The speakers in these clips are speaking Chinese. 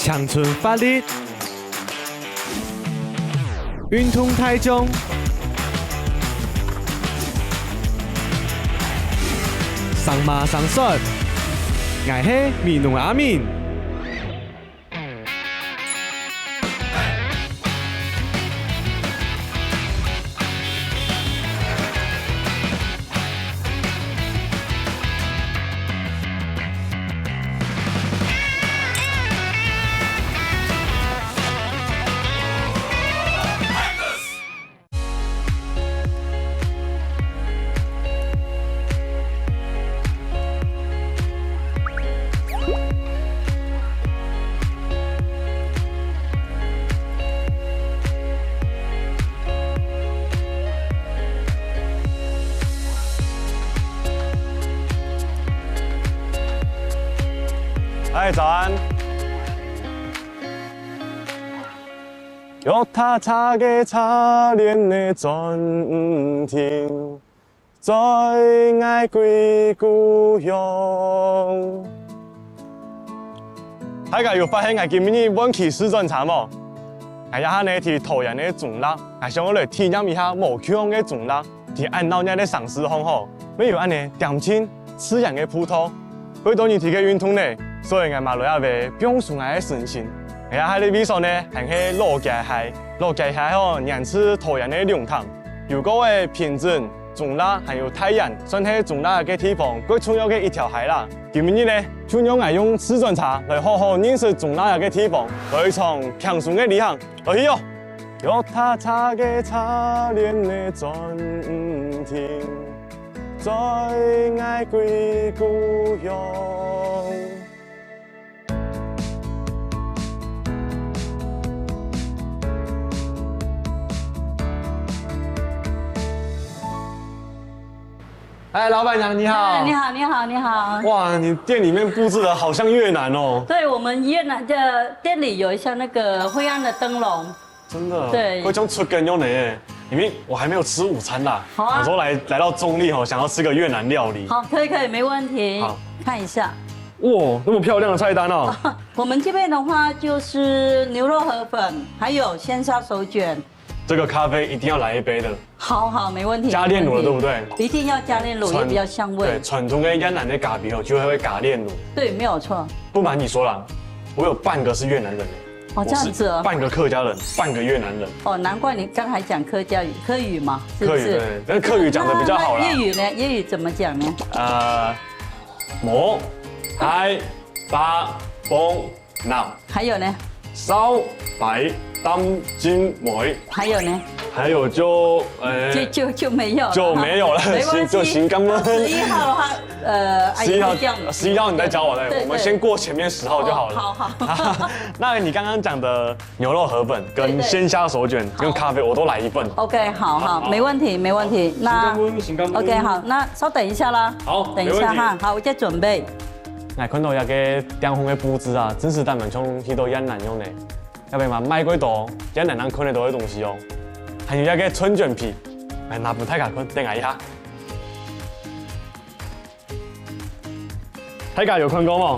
乡村法律，运通台中，上马上说，我是米农阿敏。嗨，早安！脚踏车的擦脸的转停，最爱归故乡。大家有发现我今日vận氣試轉茶冇？我一下呢係桃園的種辣，我想我來體驗一下無香的種辣，係按照呢的嘗試方法，沒有按呢點清吃人的葡萄，會多你提嘅運動呢。所以我馬來亞為表述我的身心，而家喺呢邊上呢，係去老街海，老街海吼，人吃桃園的涼湯，有個嘅品質、種辣還有太陽，算係種辣嘅地方最重要嘅一條海啦。今日呢，就讓我用試轉茶來好好認識種辣嘅地方，來一場輕鬆嘅旅行，來去喲！腳踏車嘅擦臉的轉停，最愛歸故鄉。哎，老板娘你好！你好，你好，你好！哇，你店里面布置的好像越南哦。对，我们越南的店里有一项那个灰暗的灯笼。真的？对。会种出根用的耶，因为我还没有吃午餐啦。好啊。我说来到中立哦，想要吃个越南料理。好，可以，没问题。好，看一下。哇，那么漂亮的菜单哦。我们这边的话就是牛肉河粉，还有鲜虾手卷。这个咖啡一定要来一杯的。好，没问题。加炼乳了，对不对？一定要加炼乳，也比较香味。对，传统的越南的咖啡哦，就会加炼乳。对，没有错。不瞒你说啦，我有半个是越南人。哦，这样子哦。半个客家人，半个越南人。哦，难怪你刚才讲客语嘛，是不是？客语对，但是客语讲的比较好啦。粤语呢？粤语怎么讲呢？磨、海、八、崩、鬧。还有呢？烧、白、當、金、梅。还有呢？还有就就没有了，就没有了，没关系，就行刚了。11号的话11号你再教我对，我们先过前面10号就好了。好。那你刚刚讲的牛肉河粉跟鲜虾手卷跟咖啡，我都来一份。OK， 好，没问题。那 OK， 好，那稍等一下啦。好，等一下哈，好，我再准备。来看到一个店方的布置啊，真是但蛮像许多越南用的，要不嘛买几多越南人看得到的东西哦。还有一个春卷皮，来拿不太敢看，等我一下。大家有看过吗？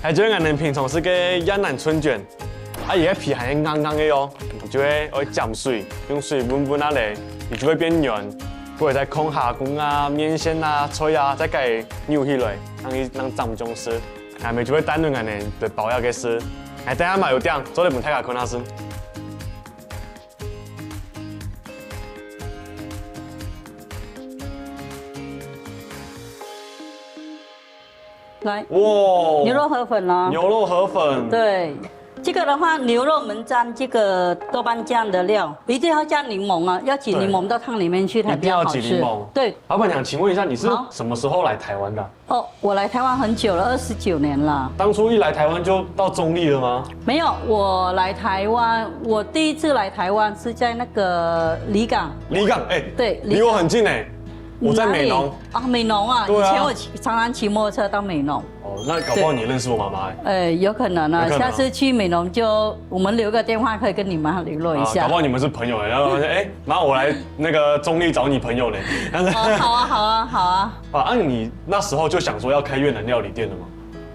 还就我们平常是个越南春卷，啊，伊个皮还是硬硬的哦，就会沾水，用水温温啊嘞，伊就会变软，或者再控下กุ้啊、面线啊、菜啊，再给扭起来，让沾中吃，还没就会单纯个呢的包要给吃，哎，等下嘛有点，做的不太敢看他吃。来，哇，牛肉河粉啦，牛肉河粉，对，这个的话，牛肉我们沾这个豆瓣酱的料，一定要加柠檬啊，要挤柠檬到汤里面去才比较好吃。一定要挤柠檬。对，老板娘，请问一下，你是什么时候来台湾的？哦，我来台湾很久了，29年了。当初一来台湾就到中立了吗？没有，我来台湾，我第一次来台湾是在那个离港。离港，哎，对，离我很近哎。我在美浓啊，美浓啊，以前我常常骑摩托车到美浓。哦，那搞不好你认识我妈妈哎。有可能啊，下次去美浓就我们留个电话，可以跟你妈联络一下。搞不好你们是朋友哎，然后哎，妈，我来那个中立找你朋友嘞。好啊。啊，你那时候就想说要开越南料理店了吗？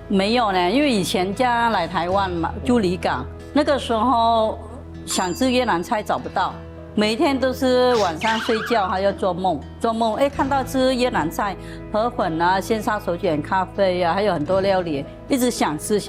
没有呢，因为以前家来台湾嘛，住离港，那个时候想吃越南菜找不到，每天都是晚上睡觉还要做梦，哎，看到吃越南菜，河粉啊、鲜沙手卷、咖啡啊，还有很多料理，一直想吃，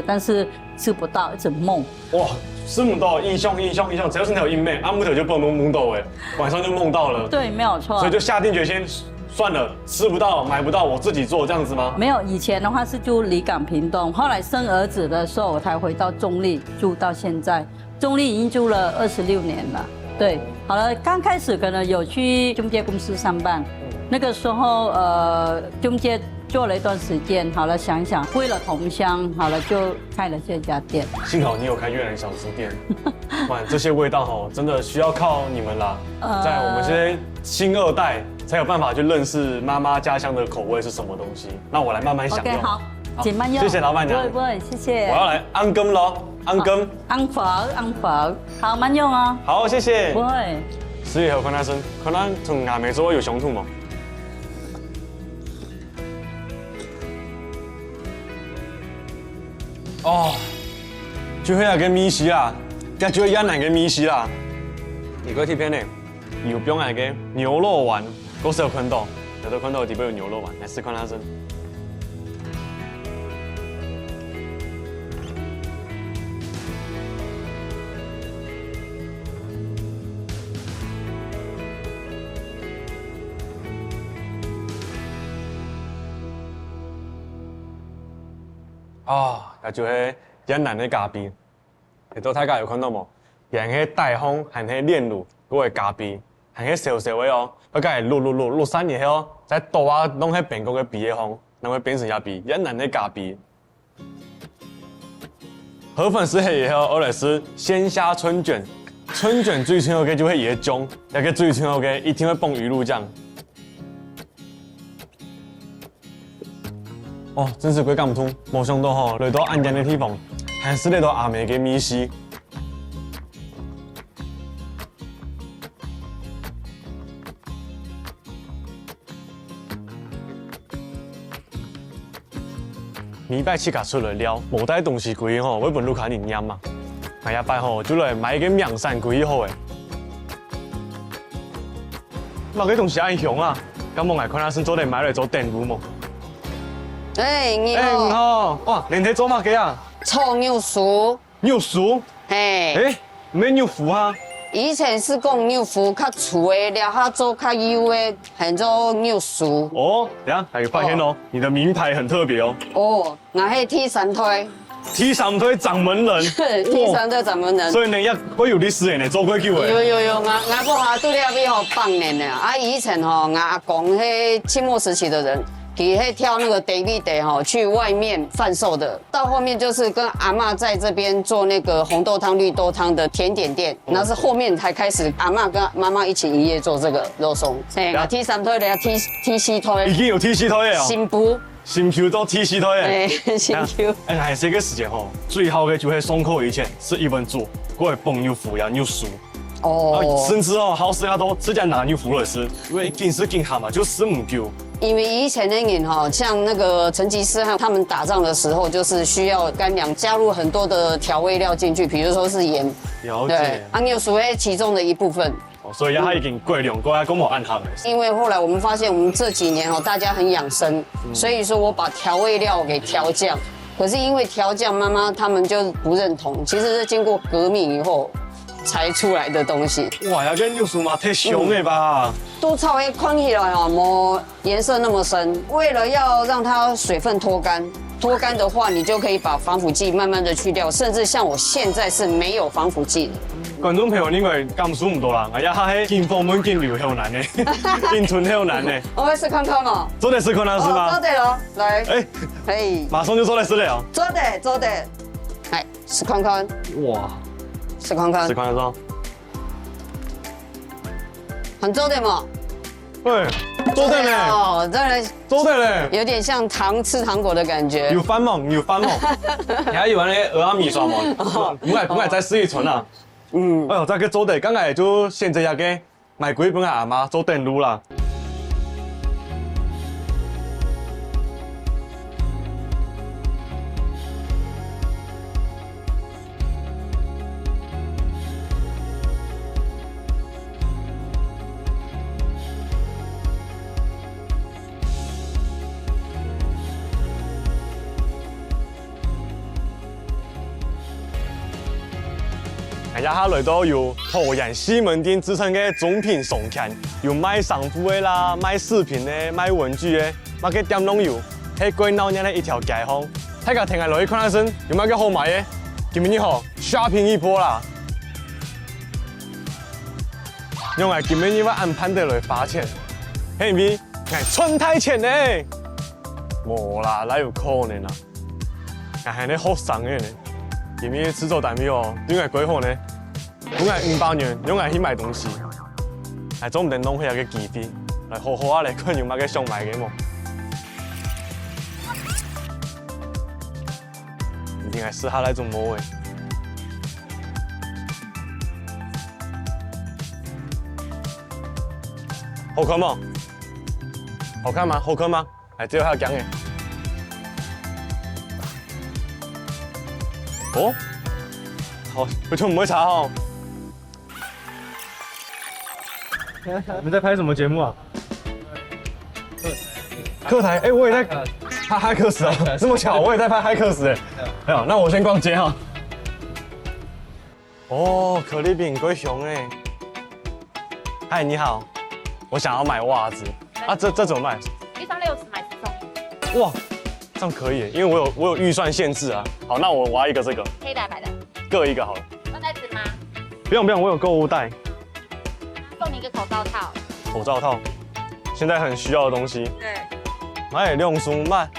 但是吃不到，一直梦。哇，吃不到，印象，只要是那有印妹，阿木头就不能梦到哎，晚上就梦到了。对，没有错。所以就下定决心，算了，吃不到、买不到，我自己做这样子吗？没有，以前的话是住离港屏东，后来生儿子的时候，我才回到中立住到现在。中立已经住了26年了。对，好了，刚开始可能有去中介公司上班，那个时候中介做了一段时间，好了想一想，为了同乡，好了就开了这家店。幸好你有开越南小吃店，不然这些味道哈，真的需要靠你们啦，在我们这些新二代才有办法去认识妈妈家乡的口味是什么东西。那我来慢慢享用。 OK， 好，请慢用。谢谢老板娘。不会，谢谢。我要来安羹喽，安羹。安佛，好，慢用哦。好，谢谢。不会。师爷和昆大生，可能从亚美洲有熊兔吗？哦，就迄个米絲啦，加就越南嘅米絲啦。而嗰貼片呢，有邊個嘅牛肉丸，嗰時有看到裡邊有牛肉丸，來試看下先。哦，也就係越南嘅咖啡，你到大家有看到冇？人喺大風，係喺煉乳嗰個咖啡，係喺小小嘅哦，不過係落山以後，在刀啊弄喺邊個嘅鼻嘅風，然後變成一鼻越南嘅咖啡。河粉是黑以後，我來是鮮蝦春卷，春卷最重要嘅就係椰漿，一個最重要嘅一定會放魚露醬。 哦，真是鬼咁唔通，冇想到吼，嚟到安陽嘅地方，還是嚟到阿美嘅米絲。米拜切卡出來了，無帶東西貴吼，我本路卡你飲嘛。哎呀，拜吼就來買個명산貴好誒。買個東西安香啊，咁我嚟看下先做嚟買嚟做電爐冇。 哎，你哎，你好，好，哇，連體做乜嘅啊？臭牛酥，牛薯，嘿，哎，咩牛腐啊？以前是讲牛腐较粗的，了下做较油的，很做牛酥。哦，等下还有发现哦，你的名牌很特别哦。哦，我係T3推，T3推掌門人，T3推掌門人。所以呢，我有歷史嘅，做過久嘅。有，我個下拄了要好放年的啊！以前吼，我阿公迄清末時期的人。 你会挑那个 David Day 哈去外面贩售的，到后面就是跟阿嬷在这边做那个红豆汤、绿豆汤的甜点店，那是后面才开始阿嬷跟妈妈一起营业做这个肉松。哎，T3推的 T4推，已經有 T4推啊。新埔，新 Q 到 T4推哎，新 Q。哎，還是一個時間吼，最好嘅就係松口以前是一份做，嗰個崩牛腐呀牛酥。 哦，甚至哦，好食啊都直接拿牛腐來吃，因為緊是緊下嘛，就食唔夠。 因为以前的人哈，像那个成吉思汗他们打仗的时候，就是需要干粮加入很多的调味料进去，比如说是盐。了解。对，安牛属于其中的一部分。哦，所以它已經貴量過來跟我暗行嘅。因为后来我们发现，我们这几年哦，大家很養生，所以说我把調味料给調降。可是因为調降，媽媽他們就不認同，其實是經過革命以後才出來的東西。哇，要跟牛酥嘛太凶了吧？ 都稍微看起来哦，没颜色那么深。为了要让它水分脱干，脱干的话，你就可以把防腐剂慢慢的去掉，甚至像我现在是没有防腐剂的。觀眾朋友，因為甘肅唔多人，哎呀，他係見風門見流好難嘅，見春好難嘅。我們試看看嘛。做得試看下是嗎？做得了，來。哎，可以。馬上就做來試了。做得。來，試看看。哇，試看看。試看下先。 很做的嘛，對，做得咧，哦，这做得咧，有點像吃糖果的感覺。有翻夢，有翻夢。你還有玩咧鵝阿米刷冇？唔係再試一寸啊。嗯。哎呦，再去做得，剛才就先這下嘅買幾本阿媽做電爐啦。哎呀，下来都有桃园西门町之称的中品送餐，有卖衫服的啦，卖饰品的，卖文具的，乜嘅店拢有。喺鬼闹热的一条街巷，大家停下落去看下先，有乜嘅好买的？今日好 shopping 一波啦！因为今日我按盘得来花钱，嘿咪，哎，春太钱呢？无啦，哪有可能啊？哎，系你好省嘅呢？今日吃做单位哦，用来规划呢，用来500元，用来去买东西，哎，总唔能浪费下个机费，来好好啊来看有乜嘅想买嘅么？一定系试下来做摸嘅。好看吗？好看吗？好看吗？哎，只有还有讲嘅。哦，好，回去我们会查哦。你们在拍什么节目啊？客台，哎，我也在拍嗨克斯哦，这么巧，我也在拍嗨克斯哎。没有，那我先逛街哈。哦，可丽饼贵熊哎。嗨，你好，我想要买袜子啊，这怎么卖？一双60买10送，哇，这样可以，因为我有预算限制啊。好，那我要一个这个，黑的白的，各一个好了。要袋子吗？不用，我有购物袋、送你一个口罩套。口罩套，现在很需要的东西。对，哎，用书卖。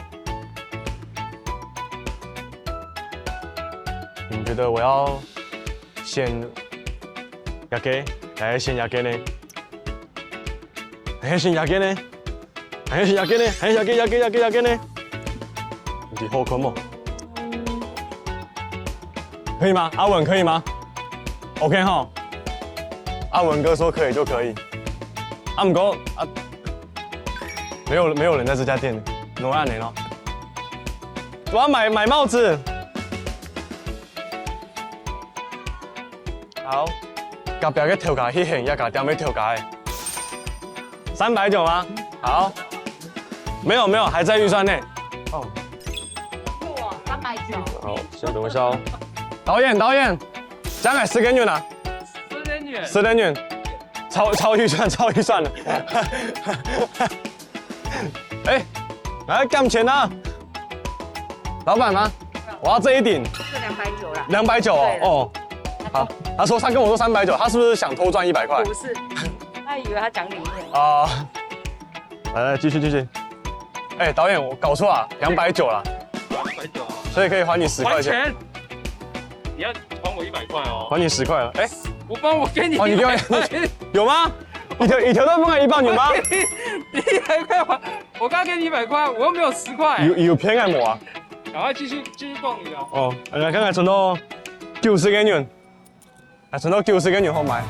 你觉得我要先压给，还是先压给呢？还是先压给呢？还是先压给呢？还是压给呢？你好看吗？可以吗？阿文可以吗 ？OK 哈。阿文哥说可以就可以。阿姆哥啊，没有人在这家店，挪亚呢？我要买帽子。好，隔壁个调价迄行，也甲店尾调价的，390吗？好，没有，还在预算内。哦，付我390。好，先等一下哦。导演，加买10根元啊！10根元，超预算了。哎，来干钱啊！老板吗？我要这一顶。是290啦。 290哦。哦。好，他跟我说390，他是不是想偷赚100块？不是，他以为他讲理念。啊，来，继续。哎，导演，我搞错了，290了。290，所以可以还你10块钱。你要还我100块哦。还你10块了，哎，我给你。哦，你给我，有吗？一条都不敢1磅有吗？你100块还，我刚给你100块，我又没有10块。有偏爱我啊？赶快继续逛你啊。哦，来看看存到90根元。啊，存到90根元好买。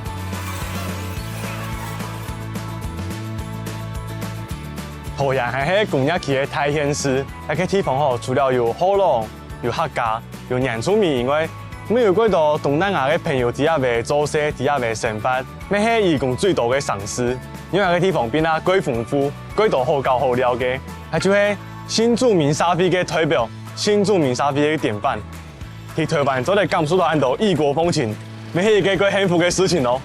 桃园系喺公益期嘅太县市，喺個地方吼，除了有好浪、有客家、有年出名以外，咁有幾多東南亞嘅朋友伫遐嚟做事，伫遐嚟生活，咩係義工最多嘅上司。因為個地方變啊幾豐富，幾多好教好了嘅，係就係新住民消費嘅代表，新住民消費嘅典範。喺台灣做嚟感受到很多異國風情。没有一个幸福的事情哦。